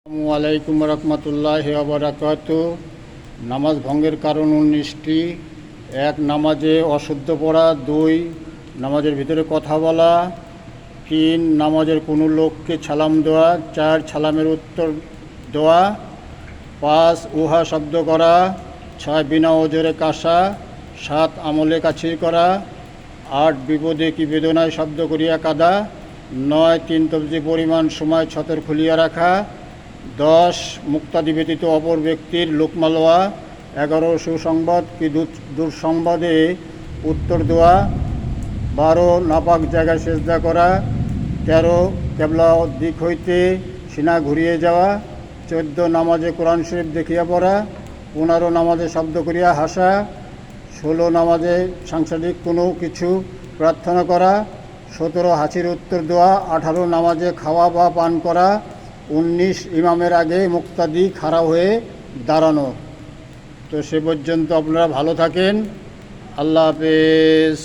আসসালামু আলাইকুম রহমতুল্লাহি ওয়া বারাকাতুহু। নামাজ ভঙ্গের কারণ 19টি। 1. নামাজে অশুদ্ধ পড়া। 2. নামাজের ভিতরে কথা বলা। 3. নামাজের কোনো লোককে সালাম দেওয়া। 4. সালামের উত্তর দেওয়া। 5. উহা শব্দ করা। 6. বিনা ওজরে কাশা। 7. আমলে কাছির করা। 8. বিপদে কি বেদনায় শব্দ করিয়া কাঁদা। 9. 3 তবজি পরিমাণ সময় ছতর খুলিয়া রাখা। 10. মুক্তাদি ব্যতীত অপর ব্যক্তির লোকমা লওয়া। 11. সুসংবাদ কি দুঃসংবাদে উত্তর দেওয়া। 12. নাপাক জায়গায় সেজদা করা। 13. কেবলা দিক হইতে সিনা ঘুরিয়ে যাওয়া। 14. নামাজে কোরআন শরীফ দেখিয়া পড়া। 15. নামাজে শব্দ করিয়া হাসা। 16. নামাজে সাংসারিক কোনো কিছু প্রার্থনা করা। 17. হাসির উত্তর দেওয়া। 18. নামাজে খাওয়া বা পান করা। 19. ইমামের আগে মুক্তাদি খাড়া হয়ে দাঁড়ানো। তো সে পর্যন্ত আপনারা ভালো থাকেন। আল্লাহ হাফেজ।